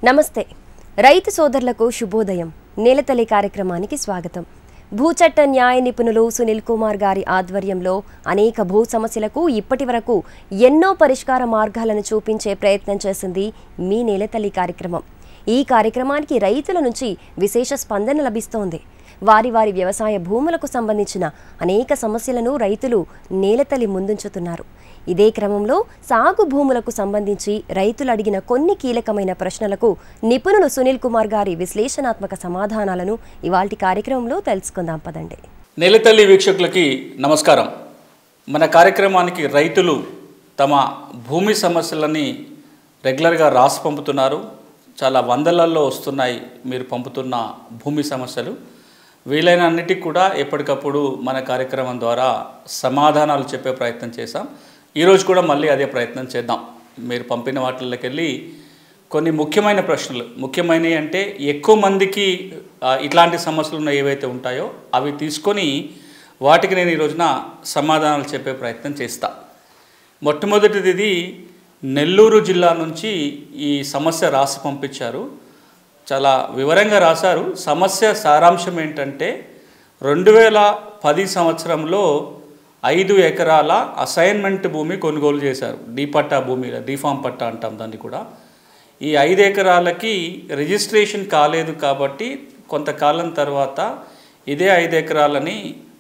నమస్తే రైతు సోదరులకు శుభోదయం. నేలతల్లి కార్యక్రమానికి స్వాగతం. భూచట్ట న్యాయ నిపుణులు సునీల్ కుమార్ గారి ఆధ్వర్యంలో అనేక భూ సమస్యలకు ఇప్పటివరకు ఎన్నో పరిష్కార మార్గాలను చూపించే ప్రయత్నం చేసింది మీ నేలతల్లి కార్యక్రమం. ఈ కార్యక్రమానికి రైతుల నుంచి విశేష స్పందన లభిస్తోంది. వారి వ్యవసాయ భూములకు సంబంధించిన అనేక సమస్యలను రైతులు నేలతల్లి ముందుంచుతున్నారు. ఇదే క్రమంలో సాగు భూములకు సంబంధించి రైతులు అడిగిన కొన్ని కీలకమైన ప్రశ్నలకు నిపుణులు సునీల్ కుమార్ గారి విశ్లేషణాత్మక సమాధానాలను ఇవాల్టి కార్యక్రమంలో తెలుసుకుందాం పదండి. నేలతల్లి వీక్షకులకి నమస్కారం. మన కార్యక్రమానికి రైతులు తమ భూమి సమస్యలని రెగ్యులర్గా రాసి పంపుతున్నారు. చాలా వందలలో వస్తున్నాయి మీరు పంపుతున్న భూమి సమస్యలు. వీలైన అన్నిటికీ కూడా ఎప్పటికప్పుడు మన కార్యక్రమం ద్వారా సమాధానాలు చెప్పే ప్రయత్నం చేశాం. ఈరోజు కూడా మళ్ళీ అదే ప్రయత్నం చేద్దాం. మీరు పంపిన వాటిల్లోకి వెళ్ళి కొన్ని ముఖ్యమైన ప్రశ్నలు, ముఖ్యమైనవి అంటే ఎక్కువ మందికి ఇట్లాంటి సమస్యలు ఏవైతే ఉంటాయో అవి తీసుకొని వాటికి నేను ఈ రోజున సమాధానాలు చెప్పే ప్రయత్నం చేస్తా. మొట్టమొదటిది నెల్లూరు జిల్లా నుంచి ఈ సమస్య రాసి పంపించారు. చాలా వివరంగా రాశారు. సమస్య సారాంశం ఏంటంటే 2010 సంవత్సరంలో 5 ఎకరాల అసైన్మెంట్ భూమి కొనుగోలు చేశారు. డీ పట్టా భూమి, డీఫామ్ పట్టా అంటాం దాన్ని కూడా. ఈ 5 ఎకరాలకి రిజిస్ట్రేషన్ కాలేదు కాబట్టి కొంతకాలం తర్వాత ఇదే 5 ఎకరాలని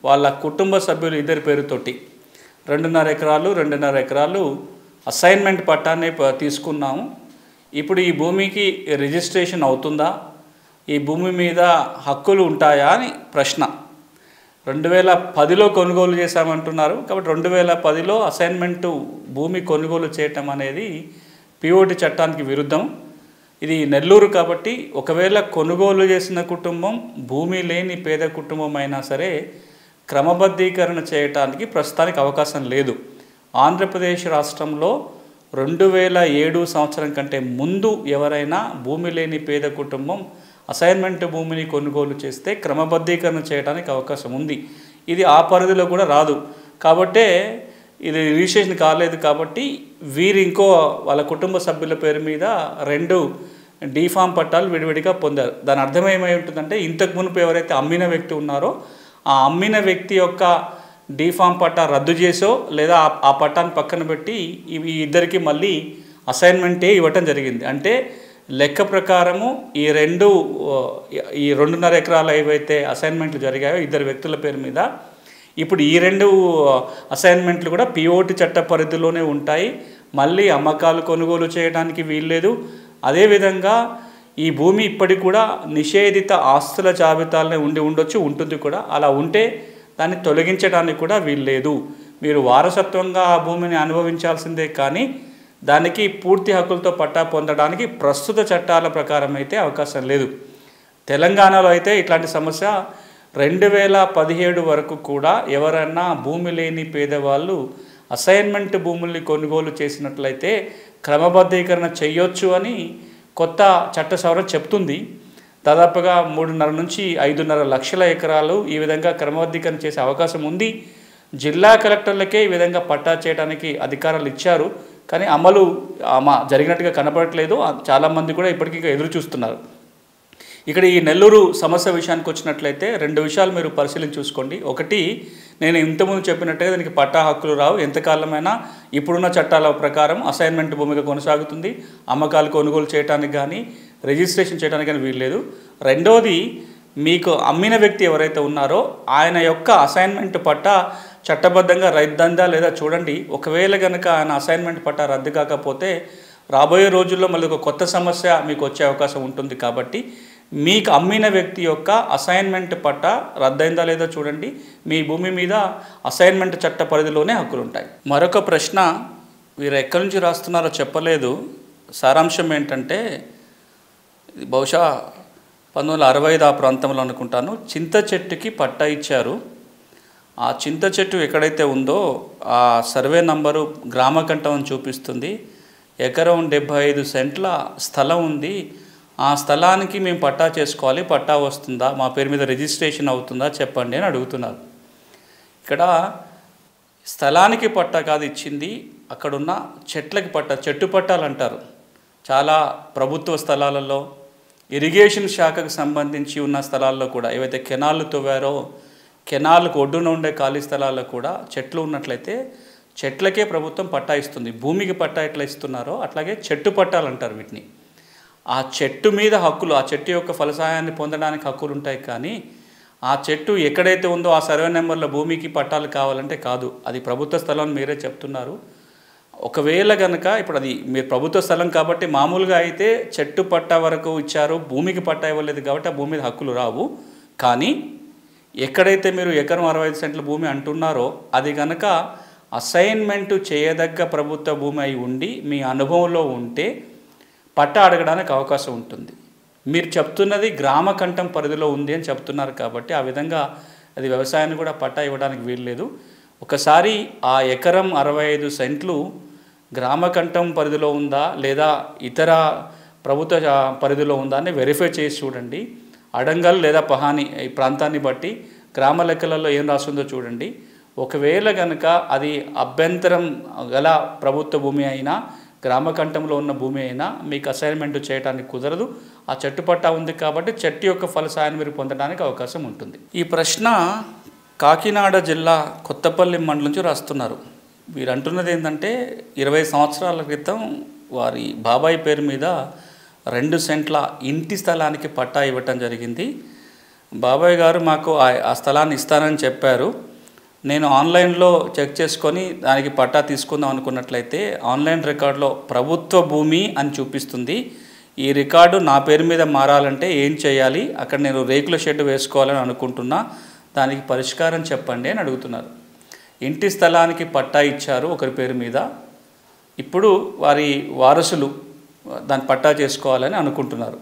వాళ్ళ కుటుంబ సభ్యులు ఇద్దరి పేరుతోటి 2.5 ఎకరాలు అసైన్మెంట్ పట్టానే తీసుకున్నాము. ఇప్పుడు ఈ భూమికి రిజిస్ట్రేషన్ అవుతుందా, ఈ భూమి మీద హక్కులు ఉంటాయా అని ప్రశ్న. 2010లో కొనుగోలు చేశామంటున్నారు కాబట్టి 2010లో అసైన్మెంటు భూమి కొనుగోలు చేయటం అనేది పిఓటి చట్టానికి విరుద్ధం. ఇది నెల్లూరు కాబట్టి ఒకవేళ కొనుగోలు చేసిన కుటుంబం భూమి లేని పేద కుటుంబం అయినా సరే క్రమబద్ధీకరణ చేయటానికి ప్రస్తుతానికి అవకాశం లేదు. ఆంధ్రప్రదేశ్ రాష్ట్రంలో 2007 సంవత్సరం కంటే ముందు ఎవరైనా భూమి లేని పేద కుటుంబం అసైన్మెంట్ భూమిని కొనుగోలు చేస్తే క్రమబద్ధీకరణ చేయడానికి అవకాశం ఉంది. ఇది ఆ పరిధిలో కూడా రాదు కాబట్టే ఇది రిజిస్ట్రేషన్ కాలేదు కాబట్టి వీరు ఇంకో వాళ్ళ కుటుంబ సభ్యుల పేరు మీద 2 డీఫామ్ పట్టాలు విడివిడిగా పొందారు. దాని అర్థం ఏమై ఉంటుందంటే ఇంతకు మునుపు ఎవరైతే అమ్మిన వ్యక్తి ఉన్నారో ఆ అమ్మిన వ్యక్తి యొక్క డీఫామ్ పట్టా రద్దు చేసో లేదా ఆ పట్టాన్ని పక్కన పెట్టి ఈ ఇద్దరికి మళ్ళీ అసైన్మెంటే ఇవ్వటం జరిగింది. అంటే లెక్క ప్రకారము ఈ 2.5 ఎకరాలు ఏవైతే అసైన్మెంట్లు జరిగాయో ఇద్దరు వ్యక్తుల పేరు మీద ఇప్పుడు ఈ 2 అసైన్మెంట్లు కూడా పిఓటి చట్ట పరిధిలోనే ఉంటాయి. మళ్ళీ అమ్మకాలు కొనుగోలు చేయడానికి వీల్లేదు. అదేవిధంగా ఈ భూమి ఇప్పటికి కూడా నిషేధిత ఆస్తుల జాబితాలోనే ఉంటుంది కూడా. అలా ఉంటే దాన్ని తొలగించడానికి కూడా వీల్లేదు. మీరు వారసత్వంగా ఆ భూమిని అనుభవించాల్సిందే కానీ దానికి పూర్తి హక్కులతో పట్టా పొందడానికి ప్రస్తుత చట్టాల ప్రకారం అయితే అవకాశం లేదు. తెలంగాణలో అయితే ఇట్లాంటి సమస్య 2017 వరకు కూడా ఎవరైనా భూమి లేని పేదవాళ్ళు అసైన్మెంట్ భూముల్ని కొనుగోలు చేసినట్లయితే క్రమబద్ధీకరణ చేయొచ్చు అని కొత్త చట్ట సవరణ చెప్తుంది. దాదాపుగా 3.5 నుంచి 5.5 లక్షల ఎకరాలు ఈ విధంగా క్రమబద్ధీకరణ చేసే అవకాశం ఉంది. జిల్లా కలెక్టర్లకే ఈ విధంగా పట్టా చేయడానికి అధికారాలు ఇచ్చారు కానీ అమలు జరిగినట్టుగా కనపడట్లేదు. చాలామంది కూడా ఇప్పటికీ ఎదురు చూస్తున్నారు. ఇక్కడ ఈ నెల్లూరు సమస్య విషయానికి వచ్చినట్లయితే 2 విషయాలు మీరు పరిశీలించి చూసుకోండి. ఒకటి, నేను ఇంతకుముందు చెప్పినట్టుగా దీనికి పట్టా హక్కులు రావు. ఎంతకాలమైనా ఇప్పుడున్న చట్టాల ప్రకారం అసైన్మెంట్ భూమిగా కొనసాగుతుంది. అమ్మకాలు కొనుగోలు చేయడానికి కానీ రిజిస్ట్రేషన్ చేయడానికి కానీ వీల్లేదు. రెండోది, మీకు అమ్మిన వ్యక్తి ఎవరైతే ఉన్నారో ఆయన యొక్క అసైన్మెంట్ పట్టా చట్టబద్ధంగా రైద్దందా లేదా చూడండి. ఒకవేళ కనుక ఆయన అసైన్మెంట్ పట్టా రద్దు కాకపోతే రాబోయే రోజుల్లో మళ్ళీ ఒక కొత్త సమస్య మీకు వచ్చే అవకాశం ఉంటుంది. కాబట్టి మీకు అమ్మిన వ్యక్తి యొక్క అసైన్మెంట్ పట్టా రద్దయిందా లేదా చూడండి. మీ భూమి మీద అసైన్మెంట్ చట్ట పరిధిలోనే హక్కులు ఉంటాయి. మరొక ప్రశ్న, వీరు ఎక్కడి నుంచి రాస్తున్నారో చెప్పలేదు. సారాంశం ఏంటంటే బహుశా 1965 ఆ ప్రాంతంలో అనుకుంటాను, చింత చెట్టుకి పట్టా ఇచ్చారు. ఆ చింత చెట్టు ఎక్కడైతే ఉందో ఆ సర్వే నంబరు గ్రామకంఠం అని చూపిస్తుంది. ఎకరం 75 సెంట్ల స్థలం ఉంది. ఆ స్థలానికి మేము పట్టా చేసుకోవాలి, పట్టా వస్తుందా, మా పేరు మీద రిజిస్ట్రేషన్ అవుతుందా చెప్పండి అని అడుగుతున్నారు. ఇక్కడ స్థలానికి పట్టా కాదు ఇచ్చింది, అక్కడున్న చెట్లకి పట్టా, చెట్టు పట్టాలు అంటారు. చాలా ప్రభుత్వ స్థలాలలో ఇరిగేషన్ శాఖకు సంబంధించి ఉన్న స్థలాల్లో కూడా ఏవైతే కెనాళ్ళు తవ్వారో కెనాల్కు ఒడ్డున ఉండే ఖాళీ స్థలాల్లో కూడా చెట్లు ఉన్నట్లయితే చెట్లకే ప్రభుత్వం పట్టా ఇస్తుంది. భూమికి పట్టా ఎట్లా ఇస్తున్నారో అట్లాగే చెట్టు పట్టాలు అంటారు వీటిని. ఆ చెట్టు మీద హక్కులు, ఆ చెట్టు యొక్క ఫలసాయాన్ని పొందడానికి హక్కులు ఉంటాయి. కానీ ఆ చెట్టు ఎక్కడైతే ఉందో ఆ సర్వే నెంబర్లో భూమికి పట్టాలు కావాలంటే కాదు. అది ప్రభుత్వ స్థలం మీరే చెప్తున్నారు. ఒకవేళ కనుక ఇప్పుడు అది మీరు ప్రభుత్వ స్థలం కాబట్టి మామూలుగా అయితే చెట్టు పట్టా వరకు ఇచ్చారు, భూమికి పట్టా ఇవ్వలేదు కాబట్టి ఆ భూమి మీద హక్కులు రావు. కానీ ఎక్కడైతే మీరు ఎకరం 65 సెంట్ల భూమి అంటున్నారో అది కనుక అసైన్మెంటు చేయదగ్గ ప్రభుత్వ భూమి అయి ఉండి మీ అనుభవంలో ఉంటే పట్టా అడగడానికి అవకాశం ఉంటుంది. మీరు చెప్తున్నది గ్రామ కంఠం పరిధిలో ఉంది అని చెప్తున్నారు కాబట్టి ఆ విధంగా అది వ్యవసాయాన్ని కూడా పట్టా ఇవ్వడానికి వీల్లేదు. ఒకసారి ఆ ఎకరం 65 సెంట్లు గ్రామ కంఠం పరిధిలో ఉందా లేదా ఇతర ప్రభుత్వ పరిధిలో ఉందా అని వెరిఫై చేసి చూడండి. అడంగల్ లేదా పహాని ఈ ప్రాంతాన్ని బట్టి గ్రామ లెక్కలలో ఏం రాస్తుందో చూడండి. ఒకవేళ కనుక అది అభ్యంతరం గల ప్రభుత్వ భూమి అయినా గ్రామ కంఠంలో ఉన్న భూమి అయినా మీకు అసైన్మెంట్ చేయడానికి కుదరదు. ఆ చెట్టు పట్టా ఉంది కాబట్టి చెట్టు యొక్క ఫలసాయాన్ని మీరు పొందడానికి అవకాశం ఉంటుంది. ఈ ప్రశ్న కాకినాడ జిల్లా కొత్తపల్లి మండలం నుంచి రాస్తున్నారు. వీరు అంటున్నది ఏంటంటే 20 సంవత్సరాల క్రితం వారి బాబాయ్ పేరు మీద 2 సెంట్ల ఇంటి స్థలానికి పట్టా ఇవ్వటం జరిగింది. బాబాయ్ గారు మాకు ఆ స్థలాన్ని ఇస్తానని చెప్పారు. నేను ఆన్లైన్లో చెక్ చేసుకొని దానికి పట్టా తీసుకుందాం అనుకున్నట్లయితే ఆన్లైన్ రికార్డులో ప్రభుత్వ భూమి అని చూపిస్తుంది. ఈ రికార్డు నా పేరు మీద మారాలంటే ఏం చేయాలి, అక్కడ నేను రేకుల షెడ్ వేసుకోవాలని అనుకుంటున్నా, దానికి పరిష్కారం చెప్పండి అని అడుగుతున్నారు. ఇంటి స్థలానికి పట్టా ఇచ్చారు ఒకరి పేరు మీద, ఇప్పుడు వారి వారసులు దాన్ని పట్టా చేసుకోవాలని అనుకుంటున్నారు.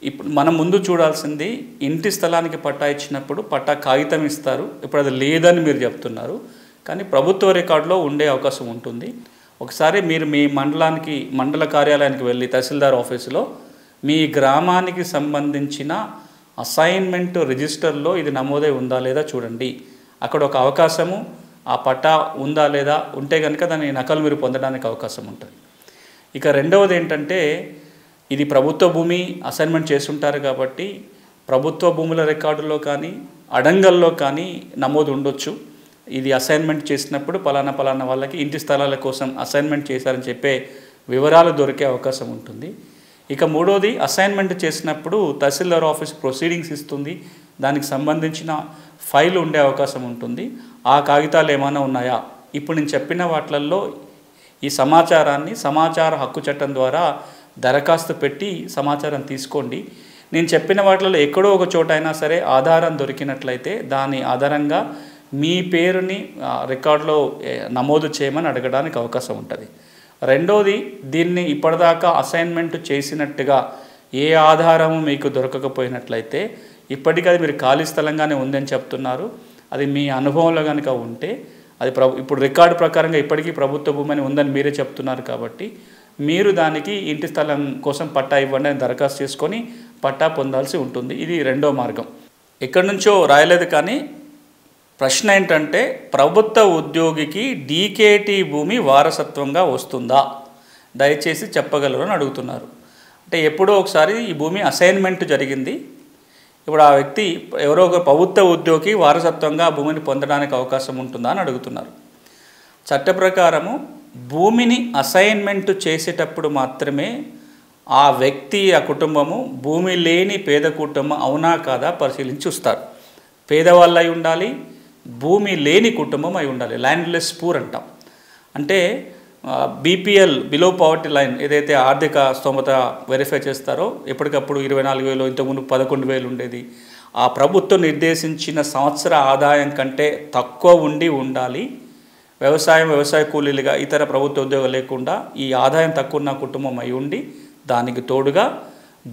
ఇప్పుడు మనం ముందు చూడాల్సింది ఇంటి స్థలానికి పట్టా ఇచ్చినప్పుడు పట్టా కాగితం ఇస్తారు. ఇప్పుడు అది లేదని మీరు చెప్తున్నారు, కానీ ప్రభుత్వ రికార్డులో ఉండే అవకాశం ఉంటుంది. ఒకసారి మీరు మీ మండల కార్యాలయానికి వెళ్ళి తహసీల్దార్ ఆఫీసులో మీ గ్రామానికి సంబంధించిన అసైన్మెంట్ రిజిస్టర్లో ఇది నమోదై ఉందా లేదా చూడండి. అక్కడ ఒక అవకాశము ఆ పట్టా ఉందా లేదా ఉంటే కనుక దాని నకలు మీరు పొందడానికి అవకాశం ఉంటుంది. ఇక రెండవది ఏంటంటే ఇది ప్రభుత్వ భూమి అసైన్మెంట్ చేస్తుంటారు కాబట్టి ప్రభుత్వ భూముల రికార్డులో కానీ అడంగల్లో కానీ నమోదు ఉండొచ్చు. ఇది అసైన్మెంట్ చేసినప్పుడు పలానా వాళ్ళకి ఇంటి స్థలాల కోసం అసైన్మెంట్ చేశారని చెప్పే వివరాలు దొరికే అవకాశం ఉంటుంది. ఇక మూడోది అసైన్మెంట్ చేసినప్పుడు తహసీల్దార్ ఆఫీస్ ప్రొసీడింగ్స్ ఇస్తుంది, దానికి సంబంధించిన ఫైల్ ఉండే అవకాశం ఉంటుంది. ఆ కాగితాలు ఏమైనా ఉన్నాయా? ఇప్పుడు నేను చెప్పిన వాటిల్లో ఈ సమాచారాన్ని సమాచార హక్కు చట్టం ద్వారా దరఖాస్తు పెట్టి సమాచారం తీసుకోండి. నేను చెప్పిన వాటిలో ఎక్కడో ఒక చోట అయినా సరే ఆధారం దొరికినట్లయితే దాని ఆధారంగా మీ పేరుని రికార్డులో నమోదు చేయమని అడగడానికి అవకాశం ఉంటుంది. రెండోది, దీన్ని ఇప్పటిదాకా అసైన్మెంట్ చేసినట్టుగా ఏ ఆధారము మీకు దొరకకపోయినట్లయితే ఇప్పటికీ అది మీరు ఖాళీ స్థలంగానే ఉందని చెప్తున్నారు. అది మీ అనుభవంలో కనుక ఉంటే అది ఇప్పుడు రికార్డు ప్రకారంగా ఇప్పటికీ ప్రభుత్వ భూమి అని ఉందని మీరే చెప్తున్నారు కాబట్టి మీరు దానికి ఇంటి స్థలం కోసం పట్టా ఇవ్వండి అని దరఖాస్తు చేసుకొని పట్టా పొందాల్సి ఉంటుంది. ఇది రెండో మార్గం. ఎక్కడి నుంచో రాయలేదు కానీ ప్రశ్న ఏంటంటే ప్రభుత్వ ఉద్యోగికి డీకేటీ భూమి వారసత్వంగా వస్తుందా, దయచేసి చెప్పగలరు అని అడుగుతున్నారు. అంటే ఎప్పుడో ఒకసారి ఈ భూమి అసైన్మెంట్ జరిగింది. ఇప్పుడు ఆ వ్యక్తి ఎవరో ఒక ప్రభుత్వ ఉద్యోగి వారసత్వంగా ఆ భూమిని పొందడానికి అవకాశం ఉంటుందా అని అడుగుతున్నారు. చట్ట ప్రకారము భూమిని అసైన్మెంట్ చేసేటప్పుడు మాత్రమే ఆ వ్యక్తి ఆ కుటుంబము భూమి లేని పేద కుటుంబం అవునా కాదా పరిశీలించి చూస్తారు. పేదవాళ్ళు అయి ఉండాలి, భూమి లేని కుటుంబం అయి ఉండాలి. ల్యాండ్లెస్ పూర్ అంటాం. అంటే బీపీఎల్ బిలో పవర్టీ లైన్ ఏదైతే ఆర్థిక స్తోమత వెరిఫై చేస్తారో ఎప్పటికప్పుడు 24,000 ఇంతకుముందు 11,000 ఉండేది. ఆ ప్రభుత్వం నిర్దేశించిన సంవత్సర ఆదాయం కంటే తక్కువ ఉండాలి. వ్యవసాయ కూలీలుగా ఇతర ప్రభుత్వ ఉద్యోగాలు లేకుండా ఈ ఆదాయం తక్కువ ఉన్న కుటుంబం అయి ఉండి దానికి తోడుగా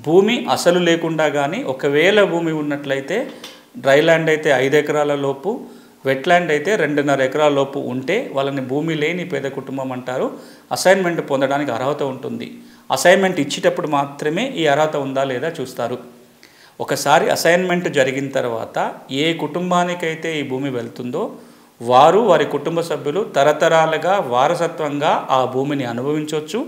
భూమి అసలు లేకుండా కానీ ఒకవేళ భూమి ఉన్నట్లయితే డ్రై ల్యాండ్ అయితే 5 ఎకరాల లోపు, వెట్లాండ్ అయితే 2.5 ఎకరాల లోపు ఉంటే వాళ్ళని భూమి లేని పేద కుటుంబం అంటారు. అసైన్మెంట్ పొందడానికి అర్హత ఉంటుంది. అసైన్మెంట్ ఇచ్చేటప్పుడు మాత్రమే ఈ అర్హత ఉందా లేదా చూస్తారు. ఒకసారి అసైన్మెంట్ జరిగిన తర్వాత ఏ కుటుంబానికైతే ఈ భూమి వెళ్తుందో వారి కుటుంబ సభ్యులు తరతరాలుగా వారసత్వంగా ఆ భూమిని అనుభవించవచ్చు.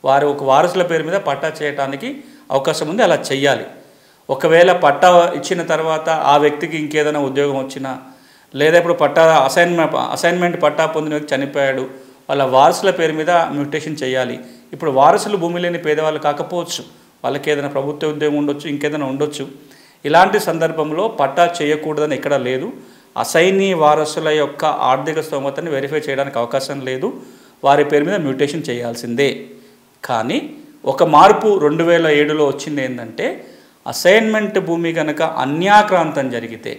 వారు ఒక వారసుల పేరు మీద పట్టా చేయడానికి అవకాశం ఉంది. అలా చెయ్యాలి. ఒకవేళ పట్టా ఇచ్చిన తర్వాత ఆ వ్యక్తికి ఇంకేదైనా ఉద్యోగం వచ్చినా, లేదా ఇప్పుడు పట్టా అసైన్మెంట్ పట్టా పొందిన వ్యక్తి చనిపోయాడు, వాళ్ళ వారసుల పేరు మీద మ్యూటేషన్ చేయాలి. ఇప్పుడు వారసులు భూమి లేని పేదవాళ్ళు కాకపోవచ్చు, వాళ్ళకి ఏదైనా ప్రభుత్వ ఉద్యోగం ఉండొచ్చు, ఇంకేదైనా ఉండొచ్చు. ఇలాంటి సందర్భంలో పట్టా చేయకూడదని ఎక్కడా లేదు. అసైనీ వారసుల యొక్క ఆర్థిక స్తోమతని వెరిఫై చేయడానికి అవకాశం లేదు. వారి పేరు మీద మ్యూటేషన్ చేయాల్సిందే. కానీ ఒక మార్పు 2007లో వచ్చింది ఏంటంటే, అసైన్మెంట్ భూమి కనుక అన్యాక్రాంతం జరిగితే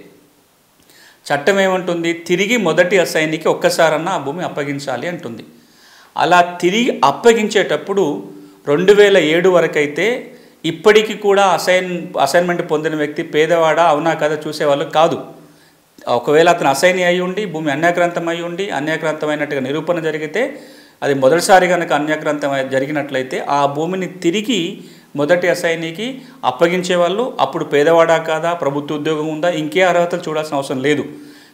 చట్టం ఏమంటుంది, తిరిగి మొదటి అసైన్కి ఒక్కసారన్నా ఆ భూమి అప్పగించాలి అంటుంది. అలా తిరిగి అప్పగించేటప్పుడు 2007 వరకైతే ఇప్పటికీ కూడా అసైన్మెంట్ పొందిన వ్యక్తి పేదవాడా అవునా కదా చూసేవాళ్ళు కాదు. ఒకవేళ అతను అసైన్ అయి ఉండి భూమి అన్యాక్రాంతం అయి ఉండి అన్యాక్రాంతమైనట్టుగా నిరూపణ జరిగితే, అది మొదటిసారి కనుక అన్యాక్రాంతం జరిగినట్లయితే ఆ భూమిని తిరిగి మొదటి అసైనీకి అప్పగించేవాళ్ళు. అప్పుడు పేదవాడా కాదా, ప్రభుత్వ ఉద్యోగం ఉందా, ఇంకే అర్హతలు చూడాల్సిన అవసరం లేదు.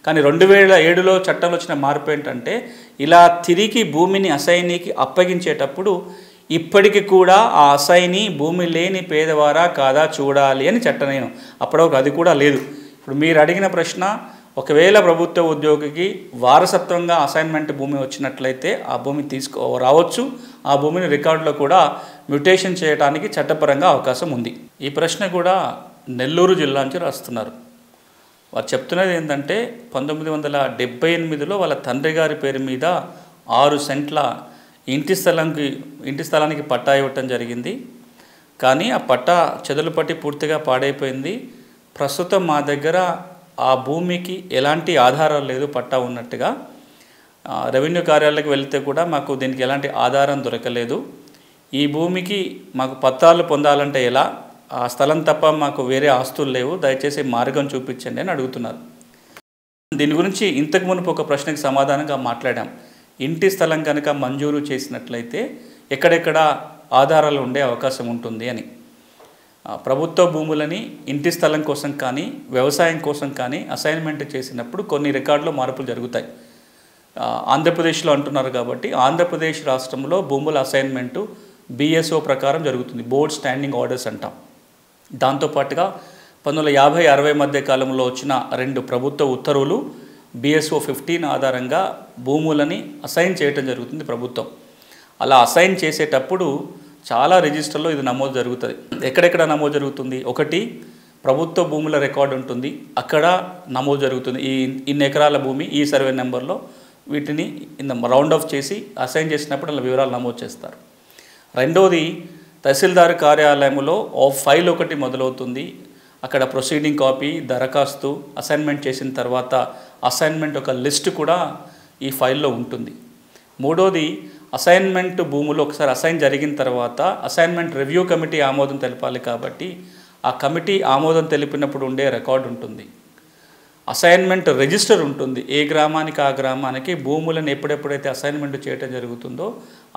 కానీ 2007లో చట్టంలో వచ్చిన మార్పు ఏంటంటే, ఇలా తిరిగి భూమిని అసైనీకి అప్పగించేటప్పుడు ఇప్పటికి కూడా ఆ అసైనీ భూమి లేని పేదవారా కాదా చూడాలి అని చట్టం. అప్పటివరకు అది కూడా లేదు. ఇప్పుడు మీరు అడిగిన ప్రశ్న, ఒకవేళ ప్రభుత్వ ఉద్యోగికి వారసత్వంగా అసైన్మెంట్ భూమి వచ్చినట్లయితే ఆ భూమి రావచ్చు. ఆ భూమిని రికార్డులో కూడా మ్యూటేషన్ చేయడానికి చట్టపరంగా అవకాశం ఉంది. ఈ ప్రశ్న కూడా నెల్లూరు జిల్లా నుంచి రాస్తున్నారు. వారు చెప్తున్నది ఏంటంటే, 1978లో వాళ్ళ తండ్రి గారి పేరు మీద 6 సెంట్ల ఇంటి స్థలానికి పట్టా ఇవ్వటం జరిగింది. కానీ ఆ పట్టా చెదలు పట్టి పూర్తిగా పాడైపోయింది. ప్రస్తుతం మా దగ్గర ఆ భూమికి ఎలాంటి ఆధారం లేదు పట్టా ఉన్నట్టుగా. రెవెన్యూ కార్యాలయాలకు వెళితే కూడా మాకు దీనికి ఎలాంటి ఆధారం దొరకలేదు. ఈ భూమికి మాకు పత్రాలు పొందాలంటే ఎలా, ఆ స్థలం తప్ప మాకు వేరే ఆస్తులు లేవు, దయచేసి మార్గం చూపించండి అని అడుగుతున్నారు. దీని గురించి ఇంతకు మునుపు ఒక ప్రశ్నకు సమాధానంగా మాట్లాడాం. ఇంటి స్థలం కనుక మంజూరు చేసినట్లయితే ఎక్కడెక్కడ ఆధారాలు ఉండే అవకాశం ఉంటుంది అని. ప్రభుత్వ భూములని ఇంటి స్థలం కోసం కానీ వ్యవసాయం కోసం కానీ అసైన్మెంట్ చేసినప్పుడు కొన్ని రికార్డులో మార్పులు జరుగుతాయి. ఆంధ్రప్రదేశ్లో అంటున్నారు కాబట్టి ఆంధ్రప్రదేశ్ రాష్ట్రంలో భూముల అసైన్మెంటు BSO ప్రకారం జరుగుతుంది. బోర్డ్ స్టాండింగ్ ఆర్డర్స్ అంటాం. దాంతోపాటుగా 1950-60 మధ్య కాలంలో వచ్చిన 2 ప్రభుత్వ ఉత్తర్వులు BSO 15 ఆధారంగా భూములని అసైన్ చేయటం జరుగుతుంది ప్రభుత్వం. అలా అసైన్ చేసేటప్పుడు చాలా రిజిస్టర్లో ఇది నమోదు జరుగుతుంది. ఎక్కడెక్కడ నమోదు జరుగుతుంది? ఒకటి, ప్రభుత్వ భూముల రికార్డు ఉంటుంది, అక్కడ నమోదు జరుగుతుంది. ఇన్ని ఎకరాల భూమి ఈ సర్వే నెంబర్లో, వీటిని రౌండ్ ఆఫ్ చేసి అసైన్ చేసినప్పుడు అలా వివరాలు నమోదు చేస్తారు. రెండోది, తహసీల్దార్ కార్యాలయంలో ఫైల్ ఒకటి మొదలవుతుంది. అక్కడ ప్రొసీడింగ్ కాపీ, దరఖాస్తు, అసైన్మెంట్ చేసిన తర్వాత అసైన్మెంట్ ఒక లిస్ట్ కూడా ఈ ఫైల్లో ఉంటుంది. మూడోది, అసైన్మెంట్ భూములు ఒకసారి అసైన్ జరిగిన తర్వాత అసైన్మెంట్ రివ్యూ కమిటీ ఆమోదం తెలపాలి కాబట్టి ఆ కమిటీ ఆమోదం తెలిపినప్పుడు ఉండే రికార్డు ఉంటుంది. అసైన్మెంట్ రిజిస్టర్ ఉంటుంది. ఏ గ్రామానికి ఆ గ్రామానికి భూములను ఎప్పుడెప్పుడైతే అసైన్మెంట్ చేయటం జరుగుతుందో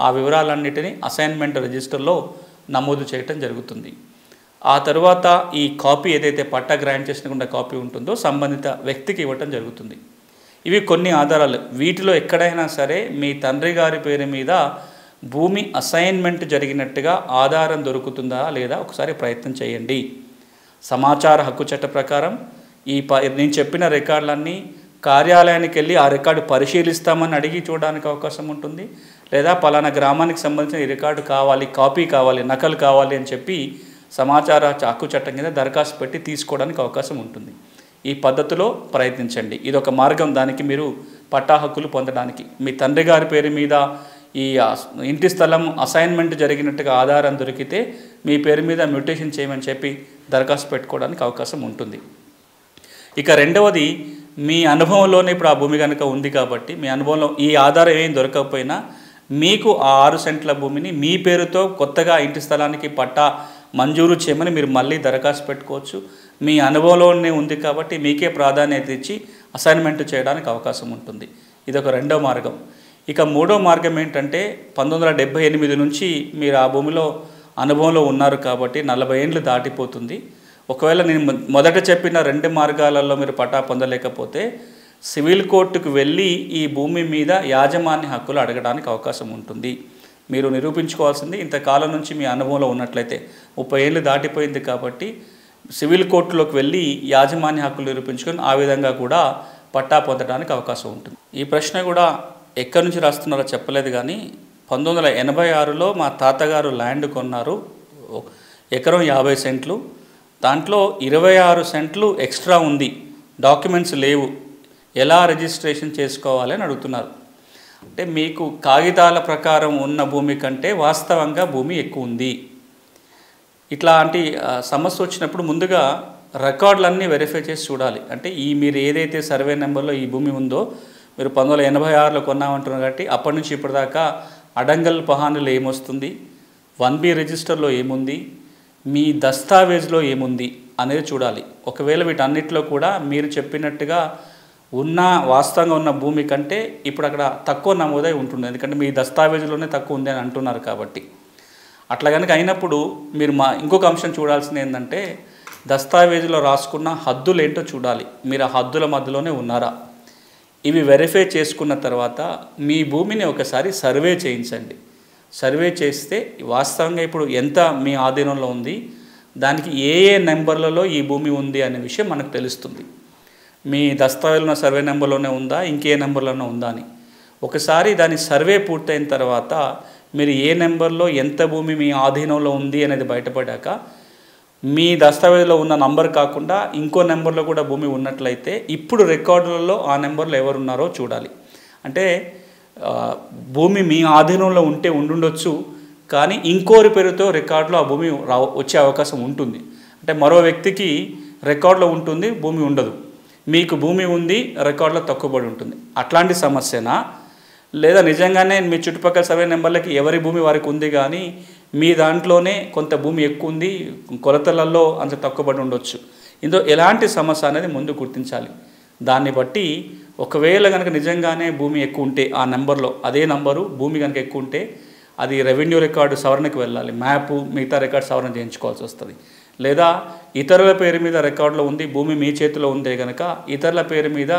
ఆ వివరాలన్నిటినీ అసైన్మెంట్ రిజిస్టర్లో నమోదు చేయటం జరుగుతుంది. ఆ తర్వాత ఈ కాపీ ఏదైతే పట్టా గ్రాంట్ చేసిన కాపీ ఉంటుందో సంబంధిత వ్యక్తికి ఇవ్వటం జరుగుతుంది. ఇవి కొన్ని ఆధారాలు. వీటిలో ఎక్కడైనా సరే మీ తండ్రి గారి పేరు మీద భూమి అసైన్మెంట్ జరిగినట్టుగా ఆధారం దొరుకుతుందా లేదా ఒకసారి ప్రయత్నం చేయండి. సమాచార హక్కు చట్ట ప్రకారం నేను చెప్పిన రికార్డులన్నీ కార్యాలయానికి వెళ్ళి ఆ రికార్డు పరిశీలిస్తామని అడిగి చూడడానికి అవకాశం ఉంటుంది. లేదా పలానా గ్రామానికి సంబంధించిన ఈ రికార్డు కావాలి, కాపీ కావాలి, నకలు కావాలి అని చెప్పి సమాచార హక్కు చట్టం కింద దరఖాస్తు పెట్టి తీసుకోవడానికి అవకాశం ఉంటుంది. ఈ పద్ధతిలో ప్రయత్నించండి. ఇదొక మార్గం దానికి మీరు పట్టా హక్కులు పొందడానికి. మీ తండ్రి గారి పేరు మీద ఈ ఇంటి స్థలం అసైన్మెంట్ జరిగినట్టుగా ఆధారం దొరికితే మీ పేరు మీద మ్యూటేషన్ చేయమని చెప్పి దరఖాస్తు పెట్టుకోవడానికి అవకాశం ఉంటుంది. ఇక రెండవది, మీ అనుభవంలోనే ఇప్పుడు ఆ భూమి కనుక ఉంది కాబట్టి మీ అనుభవంలో ఈ ఆధారం ఏం దొరకకపోయినా మీకు ఆ 6 సెంట్ల భూమిని మీ పేరుతో కొత్తగా ఇంటి స్థలానికి పట్టా మంజూరు చేయమని మీరు మళ్ళీ దరఖాస్తు పెట్టుకోవచ్చు. మీ అనుభవంలోనే ఉంది కాబట్టి మీకే ప్రాధాన్యత ఇచ్చి అసైన్మెంట్ చేయడానికి అవకాశం ఉంటుంది. ఇదొక రెండో మార్గం. ఇక మూడో మార్గం ఏంటంటే 1978 నుంచి మీరు ఆ భూమిలో అనుభవంలో ఉన్నారు కాబట్టి 40 ఏళ్ళు దాటిపోతుంది. ఒకవేళ నేను మొదట చెప్పిన 2 మార్గాలలో మీరు పట్టా పొందలేకపోతే సివిల్ కోర్టుకు వెళ్ళి ఈ భూమి మీద యాజమాన్య హక్కులు అడగడానికి అవకాశం ఉంటుంది. మీరు నిరూపించుకోవాల్సింది ఇంతకాలం నుంచి మీ అనుభవంలో ఉన్నట్లయితే 30 ఏళ్ళు దాటిపోయింది కాబట్టి సివిల్ కోర్టులోకి వెళ్ళి యాజమాన్య హక్కులు నిరూపించుకొని ఆ విధంగా కూడా పట్టా పొందడానికి అవకాశం ఉంటుంది. ఈ ప్రశ్న కూడా ఎక్కడి నుంచి రాస్తున్నారో చెప్పలేదు కానీ 1986లో మా తాతగారు ల్యాండ్ కొన్నారు, ఎకరం 50 సెంట్లు, దాంట్లో 26 సెంట్లు ఎక్స్ట్రా ఉంది, డాక్యుమెంట్స్ లేవు, ఎలా రిజిస్ట్రేషన్ చేసుకోవాలి అని అడుగుతున్నారు. అంటే మీకు కాగితాల ప్రకారం ఉన్న భూమి కంటే వాస్తవంగా భూమి ఎక్కువ ఉంది. ఇట్లాంటి సమస్య వచ్చినప్పుడు ముందుగా రికార్డులన్నీ వెరిఫై చేసి చూడాలి. అంటే మీరు ఏదైతే సర్వే నెంబర్లో ఈ భూమి ఉందో మీరు 1986లో కొన్నామంటున్నారు కాబట్టి అప్పటి నుంచి ఇప్పటిదాకా అడంగల్ పహానులు ఏమొస్తుంది, 1B రిజిస్టర్లో ఏముంది, మీ దస్తావేజ్లో ఏముంది అనేది చూడాలి. ఒకవేళ వీటన్నిటిలో కూడా మీరు చెప్పినట్టుగా ఉన్న వాస్తవంగా ఉన్న భూమి కంటే ఇప్పుడు అక్కడ తక్కువ నమోదై ఉంటుంది, ఎందుకంటే మీ దస్తావేజులోనే తక్కువ ఉంది అని అంటున్నారు కాబట్టి. అట్లా కనుక అయినప్పుడు మీరు ఇంకొక అంశం చూడాల్సింది ఏంటంటే దస్తావేజులో రాసుకున్న హద్దులు ఏంటో చూడాలి. మీరు ఆ హద్దుల మధ్యలోనే ఉన్నారా? ఇవి వెరిఫై చేసుకున్న తర్వాత మీ భూమిని ఒకసారి సర్వే చేయించండి. సర్వే చేస్తే వాస్తవంగా ఇప్పుడు ఎంత మీ ఆధీనంలో ఉంది, దానికి ఏ నెంబర్లలో ఈ భూమి ఉంది అనే విషయం మనకు తెలుస్తుంది. మీ దస్తావేజులో సర్వే నెంబర్లోనే ఉందా, ఇంకే నెంబర్లోనే ఉందా అని ఒకసారి దాని సర్వే పూర్తయిన తర్వాత మీరు ఏ నెంబర్లో ఎంత భూమి మీ ఆధీనంలో ఉంది అనేది బయటపడ్డాక మీ దస్తావేజులో ఉన్న నంబర్ కాకుండా ఇంకో నెంబర్లో కూడా భూమి ఉన్నట్లయితే ఇప్పుడు రికార్డులలో ఆ నెంబర్లో ఎవరున్నారో చూడాలి. అంటే భూమి మీ ఆధీనంలో ఉంటే ఉండుండొచ్చు, కానీ ఇంకోరి పేరుతో రికార్డులో ఆ భూమి వచ్చే అవకాశం ఉంటుంది. అంటే మరో వ్యక్తికి రికార్డులో ఉంటుంది, భూమి ఉండదు, మీకు భూమి ఉంది, రికార్డులో తక్కువబడి ఉంటుంది. అట్లాంటి సమస్యనా, లేదా నిజంగానే మీ చుట్టుపక్కల సర్వే నెంబర్లకి ఎవరి భూమి వారికి ఉంది కానీ మీ దాంట్లోనే కొంత భూమి ఎక్కువ ఉంది, కొలతలలో అంత తక్కువబడి ఉండొచ్చు. ఇందులో ఎలాంటి సమస్య అనేది ముందు గుర్తించాలి. దాన్ని బట్టి ఒకవేళ కనుక నిజంగానే భూమి ఎక్కువ ఉంటే ఆ నెంబర్లో అదే నంబరు భూమి కనుక ఎక్కువ ఉంటే అది రెవెన్యూ రికార్డు సవరణకు వెళ్ళాలి, మ్యాపు మిగతా రికార్డు సవరణ చేయించుకోవాల్సి వస్తుంది. లేదా ఇతరుల పేరు మీద రికార్డులో ఉంది, భూమి మీ చేతిలో ఉందే కనుక ఇతరుల పేరు మీద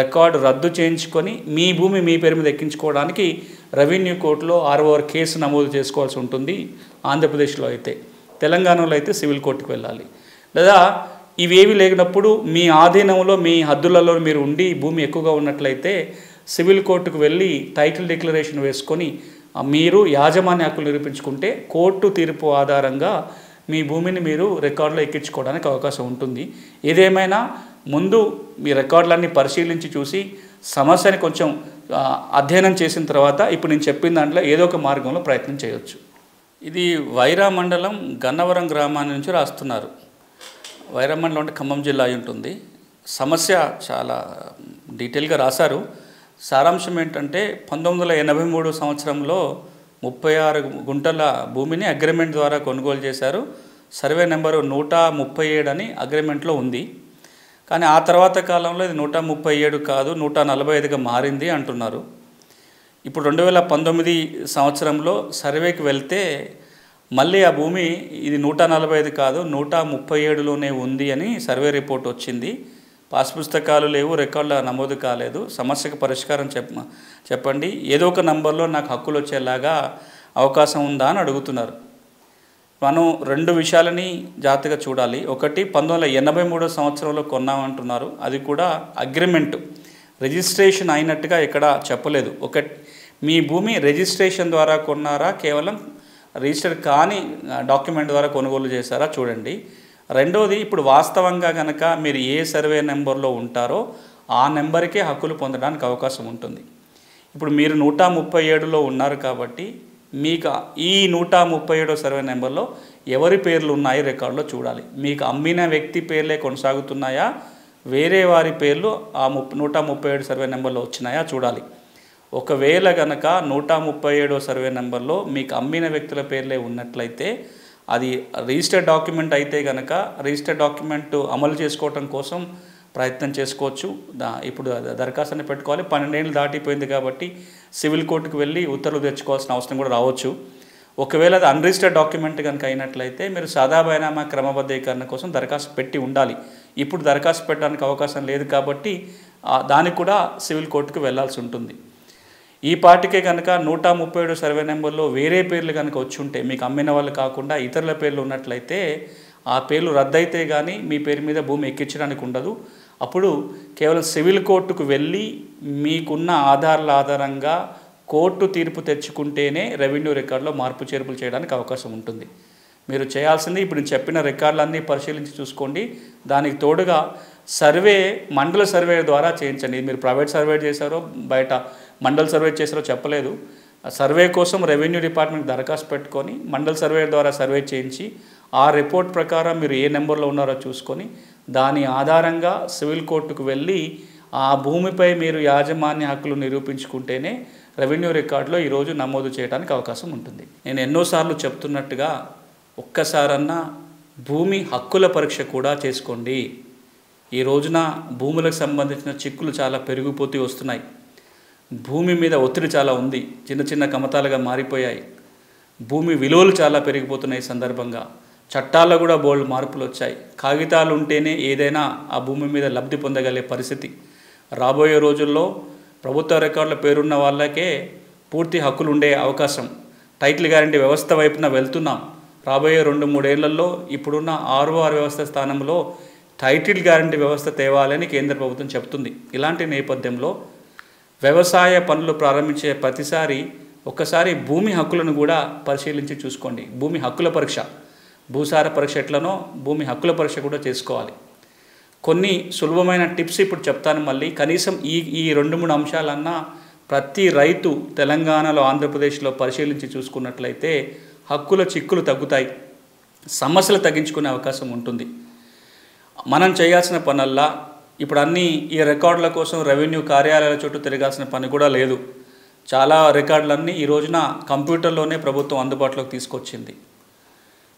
రికార్డు రద్దు చేయించుకొని మీ భూమి మీ పేరు మీద ఎక్కించుకోవడానికి రెవెన్యూ కోర్టులో ROR కేసు నమోదు చేసుకోవాల్సి ఉంటుంది. ఆంధ్రప్రదేశ్లో అయితే, తెలంగాణలో అయితే సివిల్ కోర్టుకు వెళ్ళాలి. లేదా ఇవేవి లేనప్పుడు మీ ఆధీనంలో మీ హద్దులలో మీరు ఉండి భూమి ఎక్కువగా ఉన్నట్లయితే సివిల్ కోర్టుకు వెళ్ళి టైటిల్ డిక్లరేషన్ వేసుకొని మీరు యాజమాన్య హక్కులు నిరూపించుకుంటే కోర్టు తీర్పు ఆధారంగా మీ భూమిని మీరు రికార్డులో ఎక్కించుకోవడానికి అవకాశం ఉంటుంది. ఏదేమైనా ముందు మీ రికార్డులన్నీ పరిశీలించి చూసి సమస్యని కొంచెం అధ్యయనం చేసిన తర్వాత ఇప్పుడు నేను చెప్పిన దాంట్లో ఏదో ఒక మార్గంలో ప్రయత్నం చేయొచ్చు. ఇది వైరా మండలం గన్నవరం గ్రామాన్ని నుంచి రాస్తున్నారు. వైరా మండలం అంటే ఖమ్మం జిల్లా అయి ఉంటుంది. సమస్య చాలా డీటెయిల్గా రాశారు. సారాంశం ఏంటంటే 1983 సంవత్సరంలో 36 గుంటల భూమిని అగ్రిమెంట్ ద్వారా కొనుగోలు చేశారు. సర్వే నెంబరు 137 అని అగ్రిమెంట్లో ఉంది. కానీ ఆ తర్వాత కాలంలో ఇది 137 కాదు 145గా మారింది అంటున్నారు. ఇప్పుడు 2019 సంవత్సరంలో సర్వేకి వెళ్తే మళ్ళీ ఆ భూమి ఇది 145 కాదు 137లోనే ఉంది అని సర్వే రిపోర్ట్ వచ్చింది. పాస్ పుస్తకాలు లేవు, రికార్డుల నమోదు కాలేదు. సమస్యకు పరిష్కారం చెప్పండి, ఏదో ఒక నంబర్లో నాకు హక్కులు వచ్చేలాగా అవకాశం ఉందా అని అడుగుతున్నారు. మనం రెండు విషయాలని జాగ్రత్తగా చూడాలి. ఒకటి 1983 సంవత్సరంలో కొన్నామంటున్నారు, అది కూడా అగ్రిమెంట్ రిజిస్ట్రేషన్ అయినట్టుగా ఇక్కడ చెప్పలేదు. మీ భూమి రిజిస్ట్రేషన్ ద్వారా కొన్నారా, కేవలం రిజిస్టర్ కాని డాక్యుమెంట్ ద్వారా కొనుగోలు చేశారా చూడండి. రెండోది, ఇప్పుడు వాస్తవంగా కనుక మీరు ఏ సర్వే నెంబర్లో ఉంటారో ఆ నెంబర్కే హక్కులు పొందడానికి అవకాశం ఉంటుంది. ఇప్పుడు మీరు 137లో ఉన్నారు కాబట్టి మీకు ఈ 137 సర్వే నెంబర్లో ఎవరి పేర్లు ఉన్నాయి రికార్డులో చూడాలి. మీకు అమ్మిన వ్యక్తి పేర్లే కొనసాగుతున్నాయా, వేరే వారి పేర్లు ఆ 137 సర్వే నెంబర్లో వచ్చినాయా చూడాలి. ఒకవేళ కనుక 137 సర్వే నెంబర్లో మీకు అమ్మిన వ్యక్తుల పేర్లే ఉన్నట్లయితే అది రిజిస్టర్డ్ డాక్యుమెంట్ అయితే కనుక రిజిస్టర్డ్ డాక్యుమెంట్ అమలు చేసుకోవటం కోసం ప్రయత్నం చేసుకోవచ్చు. ఇప్పుడు దరఖాస్తుని పెట్టుకోవాలి. 12 ఏళ్ళు దాటిపోయింది కాబట్టి సివిల్ కోర్టుకు వెళ్ళి ఉత్తర్వులు తెచ్చుకోవాల్సిన అవసరం కూడా రావచ్చు. ఒకవేళ అది అన్రిజిస్టర్డ్ డాక్యుమెంట్ కనుక అయినట్లయితే మీరు సాదా బైనామా క్రమబద్ధీకరణ కోసం దరఖాస్తు పెట్టి ఉండాలి. ఇప్పుడు దరఖాస్తు పెట్టడానికి అవకాశం లేదు కాబట్టి దానికి కూడా సివిల్ కోర్టుకు వెళ్లాల్సి ఉంటుంది. ఈ పాటికే కనుక 137 సర్వే నెంబర్లో వేరే పేర్లు కనుక వచ్చి ఉంటే, మీకు అమ్మిన వాళ్ళు కాకుండా ఇతరుల పేర్లు ఉన్నట్లయితే ఆ పేర్లు రద్దయితే కానీ మీ పేరు మీద భూమి ఎక్కించడానికి ఉండదు. అప్పుడు కేవలం సివిల్ కోర్టుకు వెళ్ళి మీకున్న ఆధారాల ఆధారంగా కోర్టు తీర్పు తెచ్చుకుంటేనే రెవెన్యూ రికార్డులో మార్పు చేర్పులు చేయడానికి అవకాశం ఉంటుంది. మీరు చేయాల్సింది ఇప్పుడు నేను చెప్పిన రికార్డులన్నీ పరిశీలించి చూసుకోండి. దానికి తోడుగా సర్వే మండల సర్వే ద్వారా చేయించండి. మీరు ప్రైవేట్ సర్వే చేశారో బయట మండల సర్వే చేశారో చెప్పలేదు. సర్వే కోసం రెవెన్యూ డిపార్ట్మెంట్ దరఖాస్తు పెట్టుకొని మండల సర్వే ద్వారా సర్వే చేయించి ఆ రిపోర్ట్ ప్రకారం మీరు ఏ నెంబర్లో ఉన్నారో చూసుకొని దాని ఆధారంగా సివిల్ కోర్టుకు వెళ్ళి ఆ భూమిపై మీరు యాజమాన్య హక్కులు నిరూపించుకుంటేనే రెవెన్యూ రికార్డులో ఈరోజు నమోదు చేయడానికి అవకాశం ఉంటుంది. నేను ఎన్నోసార్లు చెప్తున్నట్టుగా ఒక్కసారన్నా భూమి హక్కుల పరీక్ష కూడా చేసుకోండి. ఈ రోజున భూములకు సంబంధించిన చిక్కులు చాలా పెరిగిపోతూ వస్తున్నాయి. భూమి మీద ఒత్తిడి చాలా ఉంది. చిన్న చిన్న కమతాలుగా మారిపోయాయి. భూమి విలువలు చాలా పెరిగిపోతున్నాయి. ఈ సందర్భంగా చట్టాల్లో కూడా బోల్డ్ మార్పులు వచ్చాయి. కాగితాలు ఉంటేనే ఏదైనా ఆ భూమి మీద లబ్ధి పొందగలిగే పరిస్థితి. రాబోయే రోజుల్లో ప్రభుత్వ రికార్డుల పేరున్న వాళ్ళకే పూర్తి హక్కులు ఉండే అవకాశం. టైటిల్ గ్యారంటీ వ్యవస్థ వైపున వెళ్తున్నాం. రాబోయే 2-3 ఏళ్లలో ఇప్పుడున్న ఆర్ఓఆర్ వ్యవస్థ స్థానంలో టైటిల్ గ్యారంటీ వ్యవస్థ తేవాలని కేంద్ర ప్రభుత్వం చెప్తుంది. ఇలాంటి నేపథ్యంలో వ్యవసాయ పనులు ప్రారంభించే ప్రతిసారి ఒక్కసారి భూమి హక్కులను కూడా పరిశీలించి చూసుకోండి. భూమి హక్కుల పరీక్ష, భూసార పరీక్ష ఎట్లనో భూమి హక్కుల పరీక్ష కూడా చేసుకోవాలి. కొన్ని సులభమైన టిప్స్ ఇప్పుడు చెప్తాను. మళ్ళీ కనీసం ఈ 2-3 అంశాలన్నా ప్రతి రైతు తెలంగాణలో ఆంధ్రప్రదేశ్లో పరిశీలించి చూసుకున్నట్లయితే హక్కుల చిక్కులు తగ్గుతాయి, సమస్యలు తగ్గించుకునే అవకాశం ఉంటుంది. మనం చేయాల్సిన పనల్లా ఇప్పుడు అన్నీ ఈ రికార్డుల కోసం రెవెన్యూ కార్యాలయాల చుట్టూ తిరగాల్సిన పని కూడా లేదు. చాలా రికార్డులన్నీ ఈ రోజున కంప్యూటర్లోనే ప్రభుత్వం అందుబాటులోకి తీసుకొచ్చింది.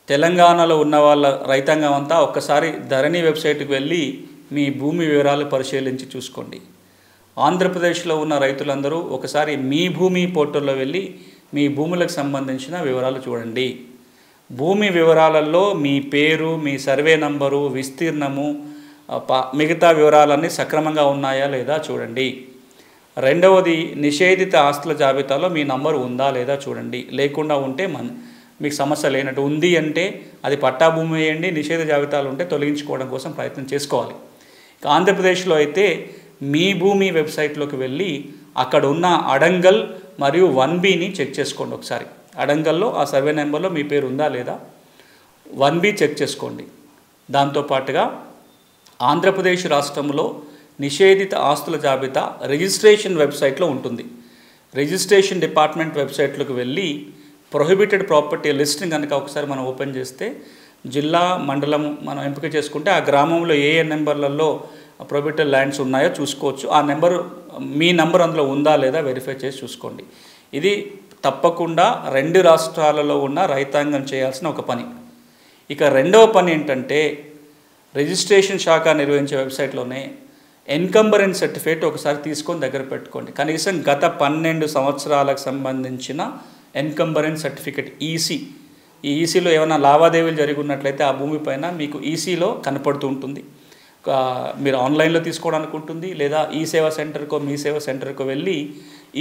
తెలంగాణలో ఉన్న వాళ్ళ రైతాంగం అంతా ఒక్కసారి ధరణి వెబ్సైట్కి వెళ్ళి మీ భూమి వివరాలు పరిశీలించి చూసుకోండి. ఆంధ్రప్రదేశ్లో ఉన్న రైతులందరూ ఒకసారి మీ భూమి పోర్టల్లో వెళ్ళి మీ భూములకు సంబంధించిన వివరాలు చూడండి. భూమి వివరాలలో మీ పేరు, మీ సర్వే నంబరు, విస్తీర్ణము, మిగతా వివరాలన్నీ సక్రమంగా ఉన్నాయా లేదా చూడండి. రెండవది, నిషేధిత ఆస్తుల జాబితాలో మీ నంబరు ఉందా లేదా చూడండి. లేకుండా ఉంటే మీకు సమస్య లేనట్టు. ఉంది అంటే అది పట్టా భూమి వేయండి. నిషేధ జాబితాలు ఉంటే తొలగించుకోవడం కోసం ప్రయత్నం చేసుకోవాలి. ఇక ఆంధ్రప్రదేశ్లో అయితే మీ భూమి వెబ్సైట్లోకి వెళ్ళి అక్కడ ఉన్న అడంగల్ మరియు 1Bని చెక్ చేసుకోండి. ఒకసారి అడంగల్లో ఆ సర్వే నెంబర్లో మీ పేరు ఉందా లేదా 1B చెక్ చేసుకోండి. దాంతోపాటుగా ఆంధ్రప్రదేశ్ రాష్ట్రంలో నిషేధిత ఆస్తుల జాబితా రిజిస్ట్రేషన్ వెబ్సైట్లో ఉంటుంది. రిజిస్ట్రేషన్ డిపార్ట్మెంట్ వెబ్సైట్లోకి వెళ్ళి ప్రొహిబిటెడ్ ప్రాపర్టీ లిస్ట్ని కనుక ఒకసారి మనం ఓపెన్ చేస్తే జిల్లా, మండలం మనం ఎంపిక చేసుకుంటే ఆ గ్రామంలో ఏ నెంబర్లలో ప్రొహిబిటెడ్ ల్యాండ్స్ ఉన్నాయో చూసుకోవచ్చు. ఆ నెంబరు మీ నెంబర్ అందులో ఉందా లేదా వెరిఫై చేసి చూసుకోండి. ఇది తప్పకుండా 2 రాష్ట్రాలలో ఉన్న రైతాంగం చేయాల్సిన ఒక పని. ఇక రెండవ పని ఏంటంటే రిజిస్ట్రేషన్ శాఖ నిర్వహించే వెబ్సైట్లోనే ఎన్కంబరెన్స్ సర్టిఫికేట్ ఒకసారి తీసుకొని దగ్గర పెట్టుకోండి. కనీసం గత 12 సంవత్సరాలకు సంబంధించిన ఎన్కంబరెన్స్ సర్టిఫికేట్ ఈసీ. ఈ ఈసీలో ఏమైనా లావాదేవీలు జరిగి ఉన్నట్లయితే ఆ భూమి పైన మీకు ఈసీలో కనపడుతూ ఉంటుంది. మీరు ఆన్లైన్లో తీసుకోవడానికి ఉంటుంది, లేదా ఈ సేవా సెంటర్కో మీ సేవా సెంటర్కో వెళ్ళి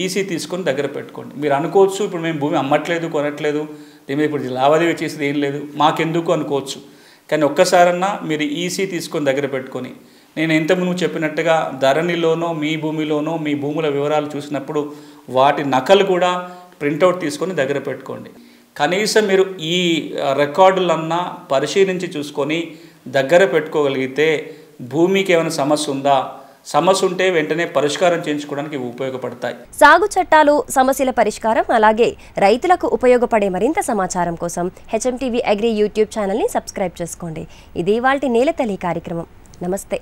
ఈసీ తీసుకొని దగ్గర పెట్టుకోండి. మీరు అనుకోవచ్చు ఇప్పుడు మేము భూమి అమ్మట్లేదు, కొనట్లేదు, దీని మీద ఇప్పుడు లావాదేవీ చేసేది ఏం లేదు మాకెందుకు అనుకోవచ్చు. కానీ ఒక్కసారన్నా మీరు ఈసీ తీసుకొని దగ్గర పెట్టుకొని, నేను ఇంతకుముందు చెప్పినట్టుగా ధరణిలోనో మీ భూమిలోనో మీ భూముల వివరాలు చూసినప్పుడు వాటి నకలు కూడా ప్రింటౌట్ తీసుకొని దగ్గర పెట్టుకోండి. కనీసం మీరు ఈ రికార్డులన్నా పరిశీలించి చూసుకొని దగ్గర పెట్టుకోగలిగితే భూమికి ఏమైనా సమస్య ఉందా, సమస్య ఉంటే వెంటనే పరిష్కారం చేయించుకోవడానికి ఉపయోగపడతాయి. సాగు చట్టాలు, సమస్యల పరిష్కారం, అలాగే రైతులకు ఉపయోగపడే మరింత సమాచారం కోసం HMTV అగ్రి యూట్యూబ్ ఛానల్ని సబ్స్క్రైబ్ చేసుకోండి. ఇది ఇవాల్టి నేలతల్లి కార్యక్రమం. నమస్తే.